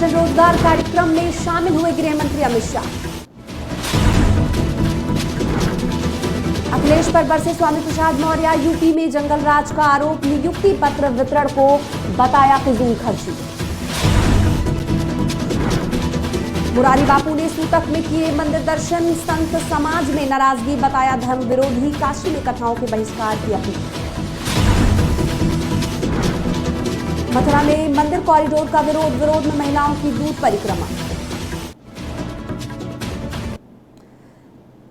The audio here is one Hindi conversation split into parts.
जन रोजगार कार्यक्रम में शामिल हुए गृह मंत्री अमित शाह। अखिलेश पर बरसे स्वामी प्रसाद मौर्य। यूपी में जंगल राज का आरोप। नियुक्ति पत्र वितरण को बताया फिजूल खर्ची। मुरारी बापू ने सूतक में किए मंदिर दर्शन। संत समाज में नाराजगी बताया धर्म विरोधी। काशी में कथाओं के बहिष्कार की अपील। मथुरा में मंदिर कॉरिडोर का विरोध में महिलाओं की दूध परिक्रमा।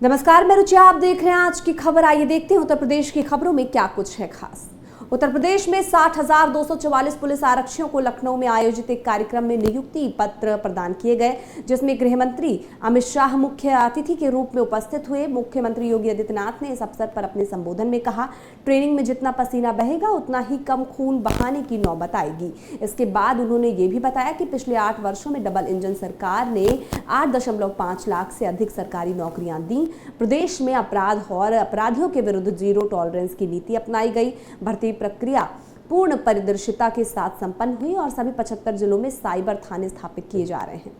नमस्कार, मैं रुचि, आप देख रहे हैं आज की खबर। आइए देखते हैं उत्तर प्रदेश की खबरों में क्या कुछ है खास। उत्तर प्रदेश में 60,244 पुलिस आरक्षियों को लखनऊ में आयोजित एक कार्यक्रम में नियुक्ति पत्र प्रदान किए गए, जिसमें गृह मंत्री अमित शाह मुख्य अतिथि के रूप में उपस्थित हुए। मुख्यमंत्री योगी आदित्यनाथ ने इस अवसर पर अपने संबोधन में कहा, ट्रेनिंग में जितना पसीना बहेगा उतना ही कम खून बहाने की नौबत आएगी। इसके बाद उन्होंने ये भी बताया कि पिछले 8 वर्षों में डबल इंजन सरकार ने 8.5 लाख से अधिक सरकारी नौकरियां दी। प्रदेश में अपराध और अपराधियों के विरुद्ध जीरो टॉलरेंस की नीति अपनाई गई। भर्ती प्रक्रिया पूर्ण पारदर्शिता के साथ संपन्न हुई और सभी 75 जिलों में साइबर थाने स्थापित किए जा रहे हैं।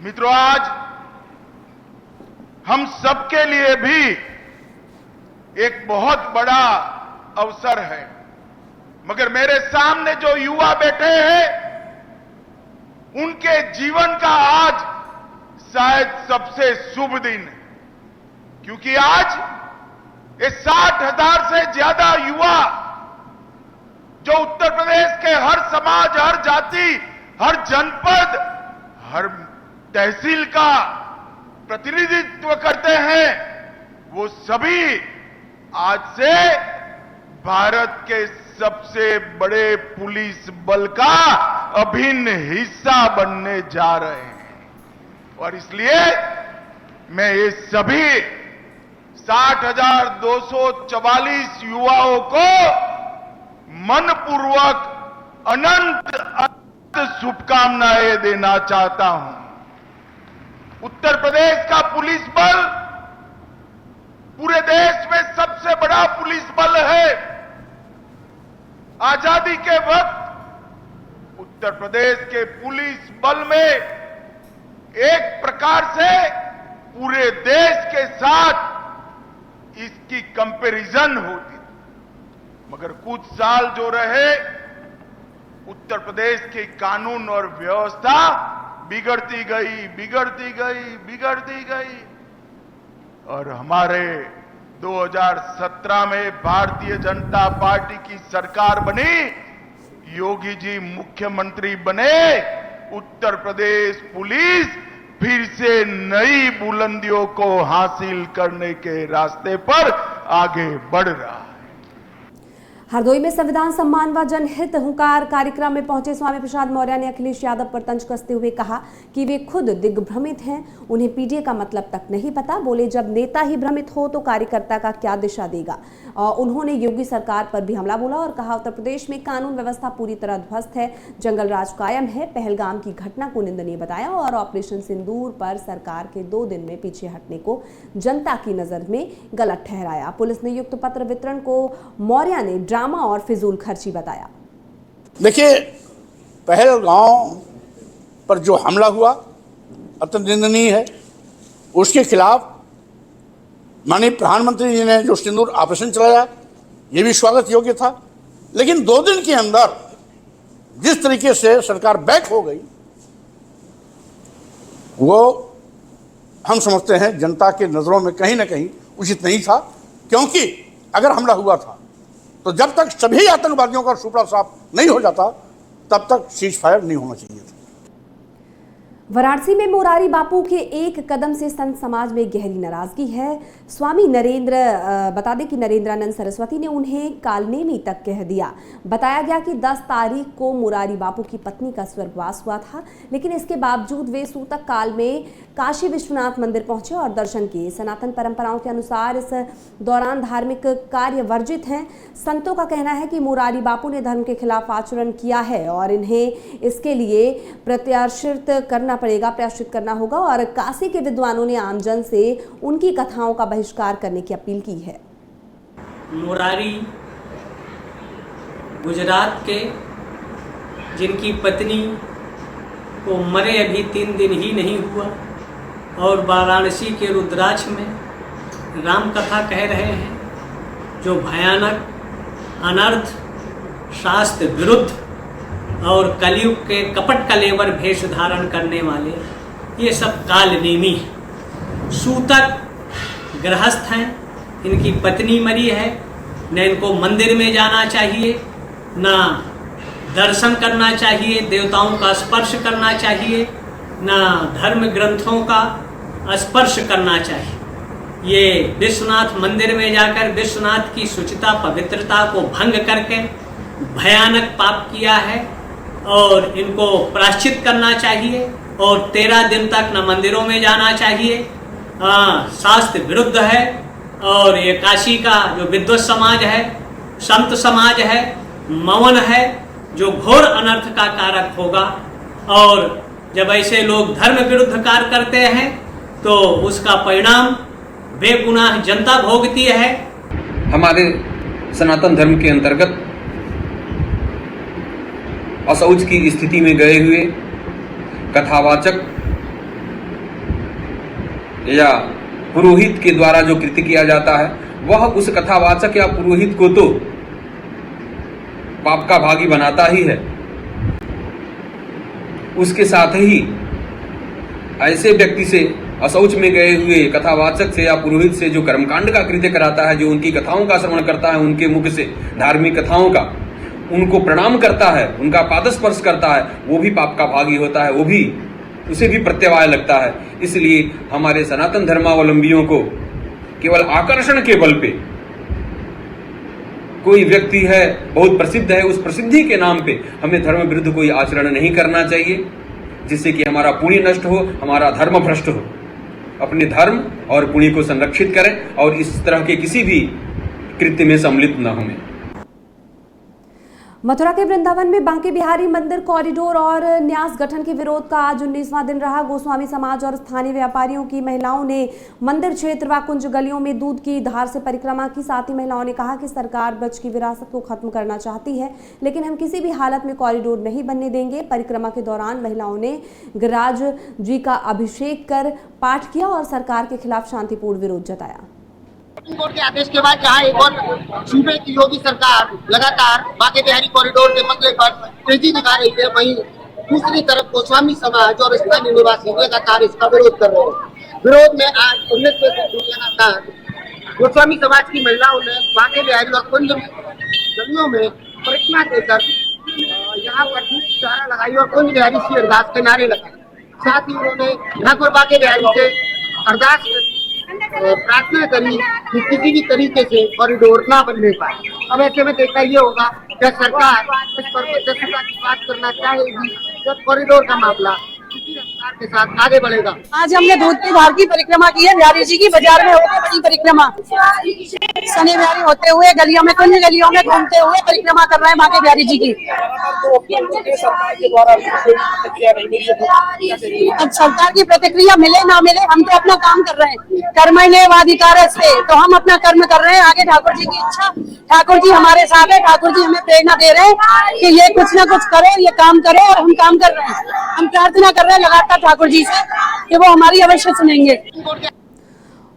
मित्रों, आज हम सबके लिए भी एक बहुत बड़ा अवसर है, मगर मेरे सामने जो युवा बैठे हैं उनके जीवन का आज शायद सबसे शुभ दिन है, क्योंकि आज ये 60,000 से ज्यादा युवा जो उत्तर प्रदेश के हर समाज, हर जाति, हर जनपद, हर तहसील का प्रतिनिधित्व करते हैं, वो सभी आज से भारत के सबसे बड़े पुलिस बल का अभिन्न हिस्सा बनने जा रहे हैं। और इसलिए मैं ये सभी 60,244 युवाओं को मनपूर्वक अनंत शुभकामनाएं देना चाहता हूं। उत्तर प्रदेश का पुलिस बल पूरे देश में सबसे बड़ा पुलिस बल है। आजादी के वक्त उत्तर प्रदेश के पुलिस बल में एक प्रकार से पूरे देश के साथ इसकी कंपैरिजन होती, मगर कुछ साल जो रहे उत्तर प्रदेश की कानून और व्यवस्था बिगड़ती गई और हमारे 2017 में भारतीय जनता पार्टी की सरकार बनी, योगी जी मुख्यमंत्री बने, उत्तर प्रदेश पुलिस फिर से नई बुलंदियों को हासिल करने के रास्ते पर आगे बढ़ रहा है। हरदोई में संविधान सम्मान व जनहित हुंकार कार्यक्रम में पहुंचे स्वामी प्रसाद मौर्य ने अखिलेश यादव पर तंज कसते हुए कहा कि वे खुद दिग्भ्रमित हैं, उन्हें पीडीए का मतलब तक नहीं पता। बोले, जब नेता ही भ्रमित हो तो कार्यकर्ता का क्या दिशा देगा। उन्होंने योगी सरकार पर भी हमला बोला और कहा, उत्तर प्रदेश में कानून व्यवस्था पूरी तरह ध्वस्त है, जंगल राज कायम है। पहलगाम की घटना को निंदनीय बताया और ऑपरेशन सिंदूर पर सरकार के 2 दिन में पीछे हटने को जनता की नजर में गलत ठहराया। पुलिस नियुक्ति पत्र वितरण को मौर्य ने ड्रामा और फिजूल खर्ची बताया। देखिए, पहलगांव पर जो हमला हुआ अत्यंत निंदनीय है। उसके खिलाफ माननीय प्रधानमंत्री जी ने जो सिंदूर ऑपरेशन चलाया, ये भी स्वागत योग्य था। लेकिन 2 दिन के अंदर जिस तरीके से सरकार बैक हो गई, वो हम समझते हैं जनता के नजरों में कहीं ना कहीं उचित नहीं था। क्योंकि अगर हमला हुआ था तो जब तक सभी आतंकवादियों का सुपड़ा साफ नहीं हो जाता, तब तक सीज फायर नहीं होना चाहिए था। वाराणसी में मुरारी बापू के एक कदम से संत समाज में गहरी नाराजगी है। स्वामी नरेंद्र बता दें कि नरेंद्रानंद सरस्वती ने उन्हें कालनेमी तक कह दिया। बताया गया कि 10 तारीख को मुरारी बापू की पत्नी का स्वर्गवास हुआ था, लेकिन इसके बावजूद वे सूतक काल में काशी विश्वनाथ मंदिर पहुंचे और दर्शन किए। सनातन परंपराओं के अनुसार इस दौरान धार्मिक कार्य वर्जित हैं। संतों का कहना है कि मुरारी बापू ने धर्म के खिलाफ आचरण किया है और इन्हें इसके लिए प्रायश्चित करना होगा और काशी के विद्वानों ने आमजन से उनकी कथाओं का बहिष्कार करने की अपील की है। मुरारी गुजरात के, जिनकी पत्नी को मरे अभी 3 दिन ही नहीं हुआ और वाराणसी के रुद्राक्ष में राम कथा कह रहे हैं, जो भयानक अनर्थ, शास्त्र विरुद्ध और कलयुग के कपट कलेवर भेष धारण करने वाले ये सब कालनेमी हैं। सूतक गृहस्थ हैं, इनकी पत्नी मरी है, न इनको मंदिर में जाना चाहिए, न दर्शन करना चाहिए, देवताओं का स्पर्श करना चाहिए, न धर्म ग्रंथों का स्पर्श करना चाहिए। ये विश्वनाथ मंदिर में जाकर विश्वनाथ की शुचिता पवित्रता को भंग करके भयानक पाप किया है और इनको प्रायश्चित करना चाहिए और 13 दिन तक न मंदिरों में जाना चाहिए। शास्त्र विरुद्ध है और ये काशी का जो विद्वत समाज है, संत समाज है, मौन है, जो घोर अनर्थ का कारक होगा। और जब ऐसे लोग धर्म विरुद्ध कार्य करते हैं तो उसका परिणाम बेगुनाह जनता भोगती है। हमारे सनातन धर्म के अंतर्गत अशौच की स्थिति में गए हुए कथावाचक या पुरोहित के द्वारा जो कृत्य किया जाता है, वह उस कथावाचक या पुरोहित को तो पाप का भागी बनाता ही है, उसके साथ ही ऐसे व्यक्ति से, अशौच में गए हुए कथावाचक से या पुरोहित से जो कर्मकांड का कृत्य कराता है, जो उनकी कथाओं का श्रवण करता है, उनके मुख से धार्मिक कथाओं का, उनको प्रणाम करता है, उनका पादस्पर्श करता है, वो भी पाप का भागी होता है, उसे भी प्रत्यवाय लगता है। इसलिए हमारे सनातन धर्मावलंबियों को केवल आकर्षण के बल पे कोई व्यक्ति है, बहुत प्रसिद्ध है, उस प्रसिद्धि के नाम पे हमें धर्म विरुद्ध कोई आचरण नहीं करना चाहिए, जिससे कि हमारा पुण्य नष्ट हो, हमारा धर्म भ्रष्ट हो। अपने धर्म और पुण्य को संरक्षित करें और इस तरह के किसी भी कृत्य में सम्मिलित न हों। मथुरा के वृंदावन में बांके बिहारी मंदिर कॉरिडोर और न्यास गठन के विरोध का आज 19वां दिन रहा। गोस्वामी समाज और स्थानीय व्यापारियों की महिलाओं ने मंदिर क्षेत्र व कुंज गलियों में दूध की धार से परिक्रमा की। साथ ही महिलाओं ने कहा कि सरकार ब्रज की विरासत को खत्म करना चाहती है, लेकिन हम किसी भी हालत में कॉरिडोर नहीं बनने देंगे। परिक्रमा के दौरान महिलाओं ने गिरिराज जी का अभिषेक कर पाठ किया और सरकार के खिलाफ शांतिपूर्ण विरोध जताया। सुप्रीम कोर्ट के आदेश के बाद जहां एक और सूबे की योगी सरकार लगातार बांके बिहारी कॉरिडोर के मसले पर तेजी दिखा रही है, वहीं दूसरी तरफ गोस्वामी समाज और स्थानीय निवासी लगातार इसका विरोध कर रहे हैं। विरोध में आज 19 से लगातार गोस्वामी समाज की महिलाओं ने बांके बिहारी और कुंज गलियों में परिक्रमा देकर यहाँ पर दूध की धारा लगाई और कुंज बिहारी से अरदास के नारे लगाए। साथ ही उन्होंने ठाकुर बांके बिहारी से अरदास प्रार्थना करी कि किसी भी तरीके से कॉरिडोर ना बनने पाए। अब ऐसे में देखना ये होगा कि सरकार इस पर मध्यस्थता की बात करना चाहेगी, जब कॉरिडोर का मामला किसी रफ्तार के साथ आगे बढ़ेगा। आज हमने दूध की धार की परिक्रमा की है, बिहारी जी की बाजार में होकर बड़ी परिक्रमा, शनि बिहारी होते हुए गलियों में, कुंज गलियों में घूमते हुए परिक्रमा कर रहे हैं बांके बिहारी जी की। अब सरकार की प्रतिक्रिया मिले ना मिले, हम तो अपना काम कर रहे हैं, कर्मण्येवाधिकार से, तो हम अपना कर्म कर रहे हैं। आगे ठाकुर जी की इच्छा, ठाकुर जी हमारे साथ है, ठाकुर जी हमें प्रेरणा दे रहे हैं कि ये कुछ ना कुछ करो, ये काम करो, और हम काम कर रहे हैं। हम प्रार्थना कर रहे हैं लगातार ठाकुर जी से कि वो हमारी अवश्य सुनेंगे।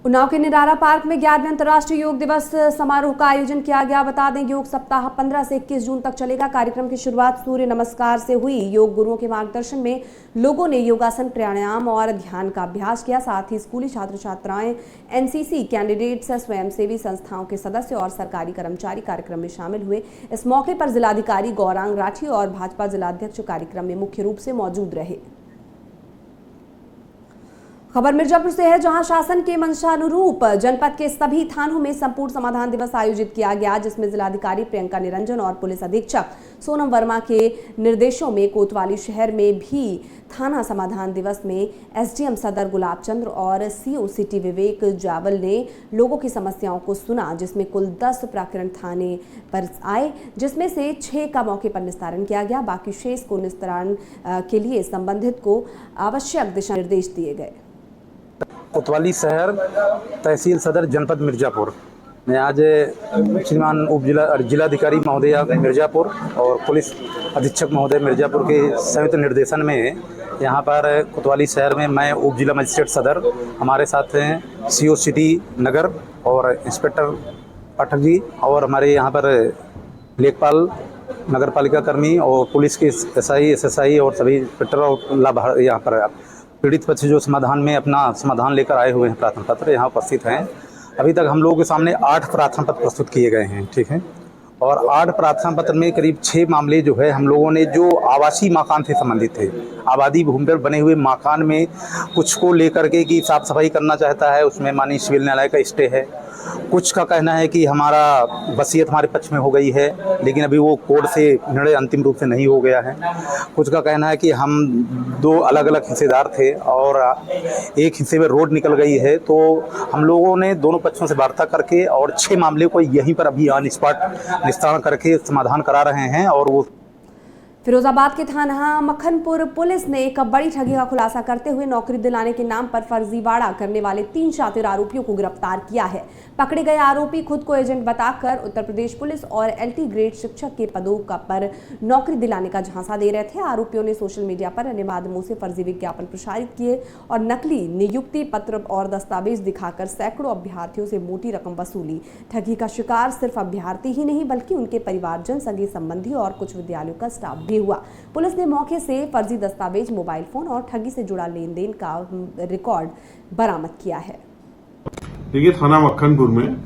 उन्नाव के निराला पार्क में 11वें अंतर्राष्ट्रीय योग दिवस समारोह का आयोजन किया गया। बता दें, योग सप्ताह 15 से 21 जून तक चलेगा। कार्यक्रम की शुरुआत सूर्य नमस्कार से हुई। योग गुरुओं के मार्गदर्शन में लोगों ने योगासन, प्राणायाम और ध्यान का अभ्यास किया। साथ ही स्कूली छात्र छात्राएं, एनसीसी कैंडिडेट्स, स्वयंसेवी संस्थाओं के सदस्य और सरकारी कर्मचारी कार्यक्रम में शामिल हुए। इस मौके पर जिलाधिकारी गौरांग राठी और भाजपा जिलाध्यक्ष कार्यक्रम में मुख्य रूप से मौजूद रहे। खबर मिर्जापुर से है, जहां शासन के मंशानुरूप जनपद के सभी थानों में संपूर्ण समाधान दिवस आयोजित किया गया, जिसमें जिलाधिकारी प्रियंका निरंजन और पुलिस अधीक्षक सोनम वर्मा के निर्देशों में कोतवाली शहर में भी थाना समाधान दिवस में एसडीएम सदर गुलाब चंद्र और सीओ सिटी विवेक जावल ने लोगों की समस्याओं को सुना, जिसमें कुल 10 प्रकरण थाने पर आए, जिसमें से 6 का मौके पर निस्तारण किया गया। बाकी शेष को निस्तारण के लिए संबंधित को आवश्यक दिशा निर्देश दिए गए। कोतवाली शहर तहसील सदर जनपद मिर्जापुर में आज श्रीमान जिलाधिकारी महोदय मिर्जापुर और पुलिस अधीक्षक महोदय मिर्जापुर के संयुक्त निर्देशन में यहाँ पर कोतवाली शहर में मैं उप जिला मजिस्ट्रेट सदर, हमारे साथ हैं CO सिटी नगर और इंस्पेक्टर पाठक जी, और हमारे यहाँ पर लेखपाल, नगर पालिका कर्मी और पुलिस के SI SSI और सभी इंस्पेक्टर और यहाँ पर पीड़ित पक्ष जो समाधान में अपना समाधान लेकर आए हुए हैं प्रार्थना पत्र यहाँ उपस्थित हैं। अभी तक हम लोगों के सामने 8 प्रार्थना पत्र प्रस्तुत किए गए हैं, ठीक है। और 8 प्रार्थना पत्र में करीब 6 मामले जो है हम लोगों ने जो आवासीय मकान से संबंधित थे, आबादी भूमि पर बने हुए मकान में कुछ को लेकर के कि साफ सफाई करना चाहता है, उसमें माननीय सिविल न्यायालय का स्टे है। कुछ का कहना है कि हमारा वसीयत हमारे पक्ष में हो गई है, लेकिन अभी वो कोर्ट से निर्णय अंतिम रूप से नहीं हो गया है। कुछ का कहना है कि हम 2 अलग अलग हिस्सेदार थे और एक हिस्से में रोड निकल गई है। तो हम लोगों ने दोनों पक्षों से वार्ता करके और 6 मामले को यहीं पर अभी ऑन स्पॉट निस्तारण करके समाधान करा रहे हैं। और वो फिरोजाबाद के थाना मक्खनपुर पुलिस ने एक बड़ी ठगी का खुलासा करते हुए नौकरी दिलाने के नाम पर फर्जीवाड़ा करने वाले 3 शातिर आरोपियों को गिरफ्तार किया है। पकड़े गए आरोपी खुद को एजेंट बताकर उत्तर प्रदेश पुलिस और LT ग्रेड शिक्षक के पदों पर नौकरी दिलाने का झांसा दे रहे थे। आरोपियों ने सोशल मीडिया पर अन्य माध्यमों से फर्जी विज्ञापन प्रसारित किए और नकली नियुक्ति पत्र और दस्तावेज दिखाकर सैकड़ों अभ्यर्थियों से मोटी रकम वसूली। ठगी का शिकार सिर्फ अभ्यर्थी ही नहीं बल्कि उनके परिवारजन, सगे संबंधी और कुछ विद्यालयों का स्टाफ भी हुआ। पुलिस ने मौके से फर्जी दस्तावेज, मोबाइल फोन और ठगी से जुड़ा लेन देन का रिकॉर्ड बरामद किया है। देखिए, थाना मक्खनपुर में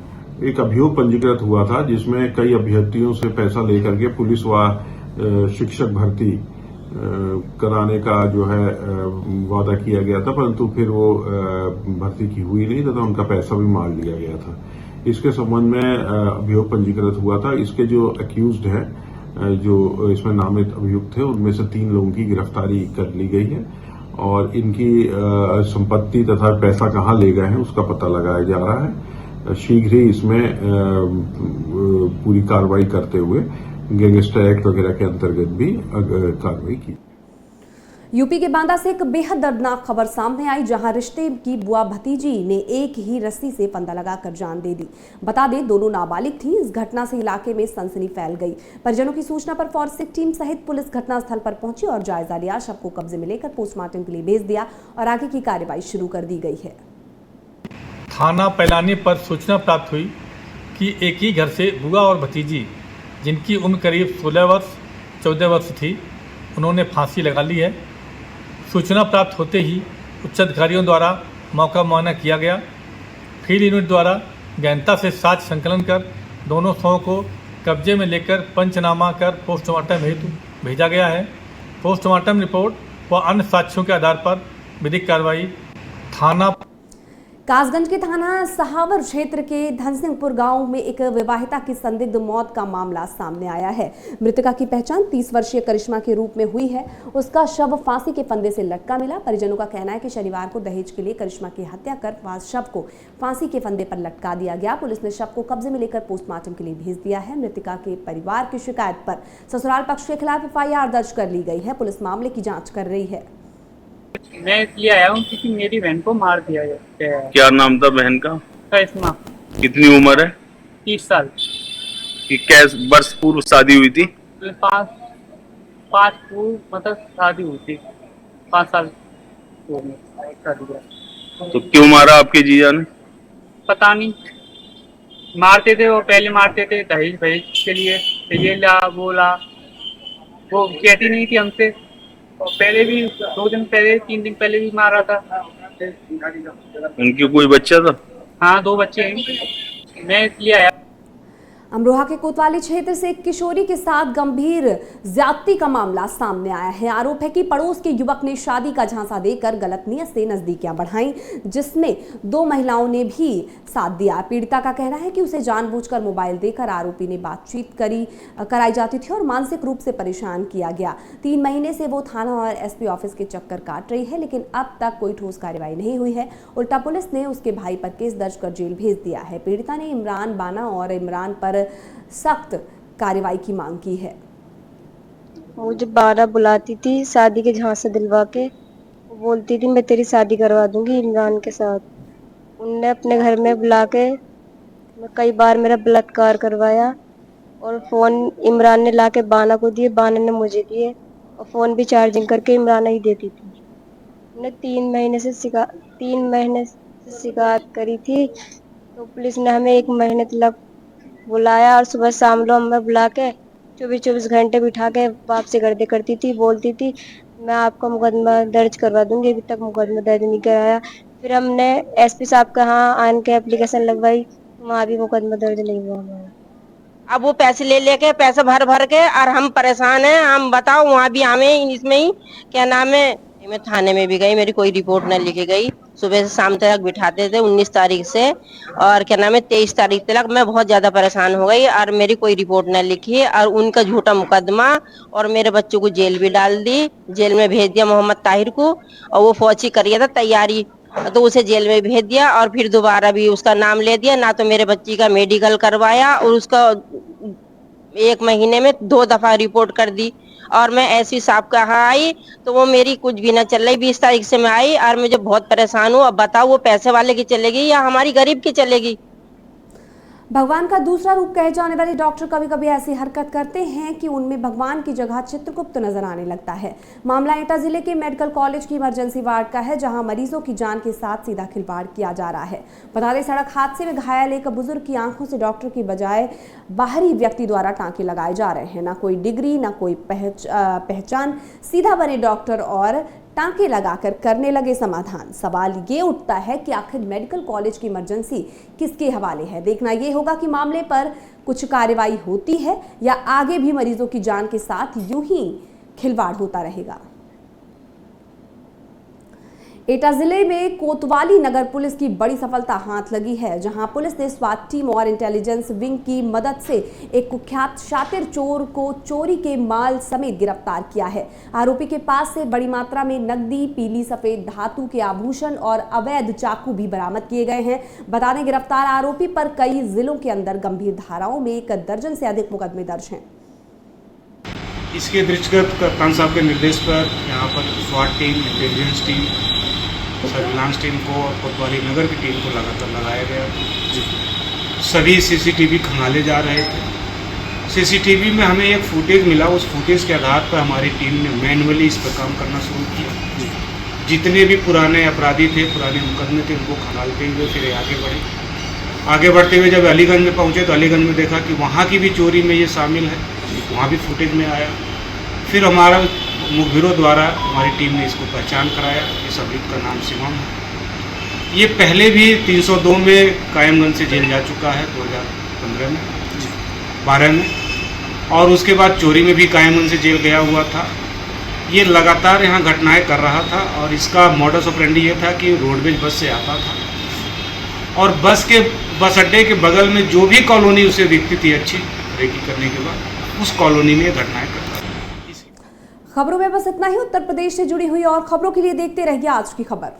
एक अभियोग पंजीकृत हुआ था जिसमें कई अभ्यर्थियों से पैसा लेकर के पुलिस व शिक्षक भर्ती कराने का जो है वादा किया गया था, परंतु फिर वो भर्ती की हुई नहीं तथा उनका पैसा भी मार लिया गया था। इसके संबंध में अभियोग पंजीकृत हुआ था। इसके जो अक्यूज्ड है, जो इसमें नामित अभियुक्त थे, उनमें से 3 लोगों की गिरफ्तारी कर ली गई है और इनकी संपत्ति तथा पैसा कहाँ ले गए हैं उसका पता लगाया जा रहा है। शीघ्र ही इसमें पूरी कार्रवाई करते हुए गैंगस्टर एक्ट वगैरह के अंतर्गत भी कार्रवाई की। यूपी के बांदा से एक बेहद दर्दनाक खबर सामने आई, जहां रिश्ते की बुआ भतीजी ने एक ही रस्सी से फंदा लगाकर जान दे दी। बता दें, दोनों नाबालिग थीं। इस घटना से इलाके में सनसनी फैल गई। परिजनों की सूचना पर फॉरेंसिक टीम सहित पुलिस घटनास्थल पर पहुंची और जायजा लिया। शव को कब्जे में लेकर पोस्टमार्टम के लिए भेज दिया और आगे की कार्रवाई शुरू कर दी गई है। थाना पैलानी पर सूचना प्राप्त हुई कि एक ही घर से बुआ और भतीजी, जिनकी उम्र करीब 16 वर्ष 14 वर्ष थी, उन्होंने फांसी लगा ली है। सूचना प्राप्त होते ही उच्च अधिकारियों द्वारा मौका मुआयना किया गया। फील्ड यूनिट द्वारा गहनता से साक्ष्य संकलन कर दोनों शवों को कब्जे में लेकर पंचनामा कर पोस्टमार्टम हेतु भेजा गया है। पोस्टमार्टम रिपोर्ट व अन्य साक्ष्यों के आधार पर विधिक कार्रवाई थाना कासगंज के थाना सहावर क्षेत्र के धनसिंहपुर गांव में एक विवाहिता की संदिग्ध मौत का मामला सामने आया है। मृतका की पहचान 30 वर्षीय करिश्मा के रूप में हुई है। उसका शव फांसी के फंदे से लटका मिला। परिजनों का कहना है कि शनिवार को दहेज के लिए करिश्मा की हत्या कर शव को फांसी के फंदे पर लटका दिया गया। पुलिस ने शव को कब्जे में लेकर पोस्टमार्टम के लिए भेज दिया है। मृतका के परिवार की शिकायत पर ससुराल पक्ष के खिलाफ FIR दर्ज कर ली गई है। पुलिस मामले की जाँच कर रही है। मैं इसलिए आया हूँ क्योंकि मेरी बहन को मार दिया गया है। क्या नाम था बहन का? करिश्मा। कितनी उम्र है? 30 साल। कि कैसे वर्ष पूर्व शादी हुई थी? 5 पूर्व मतलब शादी हुई थी, 5 साल पूर्व। तो क्यों मारा आपके जीजा ने? पता नहीं, मारते थे वो, पहले मारते थे दहेज भहेज के लिए, ये ला वो ला, वो कहती नहीं थी हमसे। और पहले भी 2 दिन पहले 3 दिन पहले भी मारा था। उनकी कोई बच्चा था? हाँ, 2 बच्चे हैं। मैं इसलिए आया। अमरोहा के कोतवाली क्षेत्र से एक किशोरी के साथ गंभीर ज्यादती का मामला सामने आया है। आरोप है कि पड़ोस के युवक ने शादी का झांसा देकर गलत नियत से नजदीकियां बढ़ाईं, जिसमें 2 महिलाओं ने भी साथ दिया। पीड़िता का कहना है कि उसे जानबूझकर मोबाइल देकर आरोपी ने बातचीत कराई जाती थी और मानसिक रूप से परेशान किया गया। 3 महीने से वो थाना और SP ऑफिस के चक्कर काट रही है, लेकिन अब तक कोई ठोस कार्रवाई नहीं हुई है। उल्टा पुलिस ने उसके भाई पर केस दर्ज कर जेल भेज दिया है। पीड़िता ने इमरान बाना और इमरान पर सख्त कार्रवाई की मांग की है। मुझे 12 बुलाती थी शादी के झांसे दिलवा के, वो बोलती थी मैं तेरी शादी करवा दूंगी इमरान के साथ। उनने अपने घर में बुला के कई बार मेरा बलात्कार करवाया और फ़ोन इमरान ने ला के बाना को दिए, बाना ने मुझे दिए और फ़ोन भी चार्जिंग करके इमरान ही देती थी। हमने 3 महीने से शिकायत करी थी, तो पुलिस ने हमें 1 महीने तक बुलाया और सुबह शाम लो हमें बुला के 24 घंटे बिठा के बाप से गर्दे करती थी, बोलती थी मैं आपका मुकदमा दर्ज करवा दूंगी। अभी तक मुकदमा दर्ज नहीं कराया। फिर हमने एसपी साहब के यहाँ आन के एप्लीकेशन लगवाई, वहाँ भी मुकदमा दर्ज नहीं हुआ हमारा। अब वो पैसे ले लेके पैसे भर भर के और हम परेशान हैं। हम बताओ वहाँ भी हमें इसमें ही क्या नाम है, मैं थाने में भी गई, मेरी कोई रिपोर्ट न लिखी गई। सुबह से शाम तक बिठाते थे 19 तारीख से, और क्या नाम है 23 तारीख तक मैं बहुत ज्यादा परेशान हो गई और मेरी कोई रिपोर्ट न लिखी और उनका झूठा मुकदमा और मेरे बच्चों को जेल भी डाल दी। जेल में भेज दिया मोहम्मद ताहिर को, और वो फौजी कर रहा था तैयारी, तो उसे जेल में भेज दिया और फिर दोबारा भी उसका नाम ले दिया। ना तो मेरे बच्ची का मेडिकल करवाया और उसका 1 महीने में 2 दफा रिपोर्ट कर दी। और मैं एसपी साहब के यहाँ आई तो वो मेरी कुछ भी ना चल रही। 20 तारीख से मैं आई और मुझे बहुत परेशान हूँ। अब बताओ वो पैसे वाले की चलेगी या हमारी गरीब की चलेगी? भगवान का दूसरा रूप कहे जाने वाले डॉक्टर कभी कभी ऐसी हरकत करते हैं कि उनमें भगवान की जगह चित्रगुप्त नजर आने लगता है। मामला एटा जिले के मेडिकल कॉलेज की इमरजेंसी वार्ड का है, जहां मरीजों की जान के साथ सीधा खिलवाड़ किया जा रहा है। बता दें, सड़क हादसे में घायल एक बुजुर्ग की आंखों से डॉक्टर की बजाय बाहरी व्यक्ति द्वारा टांके लगाए जा रहे हैं। ना कोई डिग्री, ना कोई पहचान, सीधा बने डॉक्टर और टांके लगाकर करने लगे समाधान। सवाल ये उठता है कि आखिर मेडिकल कॉलेज की इमरजेंसी किसके हवाले है। देखना ये होगा कि मामले पर कुछ कार्रवाई होती है या आगे भी मरीजों की जान के साथ यूं ही खिलवाड़ होता रहेगा। एटा जिले में कोतवाली नगर पुलिस की बड़ी सफलता हाथ लगी है, जहां पुलिस ने स्वाट टीम और इंटेलिजेंस विंग की मदद से एक कुख्यात शातिर चोर को चोरी के माल समेत गिरफ्तार किया है। आरोपी के पास से बड़ी मात्रा में नकदी, पीली सफेद धातु के आभूषण और अवैध चाकू भी बरामद किए गए हैं। बता दें, गिरफ्तार आरोपी पर कई जिलों के अंदर गंभीर धाराओं में 1 दर्जन से अधिक मुकदमे दर्ज हैं। इसके दृष्टिगत कप्तान साहब के निर्देश पर यहाँ पर स्वाट team, intelligence team, surveillance team को और कोतवाली नगर की टीम को लगातार लगाया गया। सभी सीसीटीवी खंगाले जा रहे थे। सीसीटीवी में हमें एक फुटेज मिला, उस फुटेज के आधार पर हमारी टीम ने मैनुअली इस पर काम करना शुरू किया। जितने भी पुराने अपराधी थे, पुराने मुकदमे थे, उनको खंगालते हुए फिर आगे बढ़ते हुए जब अलीगंज में पहुँचे तो अलीगंज में देखा कि वहाँ की भी चोरी में ये शामिल है, वहाँ भी फुटेज में आया। फिर हमारा मुखबिरों द्वारा हमारी टीम ने इसको पहचान कराया। इस अभियुक्त का नाम शिवम है। ये पहले भी 302 में कायमगंज से जेल जा चुका है, 2015 में, 12 में, और उसके बाद चोरी में भी कायमगंज से जेल गया हुआ था। ये लगातार यहाँ घटनाएं कर रहा था और इसका मॉडस ऑपरेंडी ये था कि रोडवेज बस से आता था और बस अड्डे के बगल में जो भी कॉलोनी उसे दिखती थी अच्छी रेकी करने के बाद, उस कॉलोनी में घटनाएं करता था। खबरों में बस इतना ही। उत्तर प्रदेश से जुड़ी हुई और खबरों के लिए देखते रहिए आज की खबर।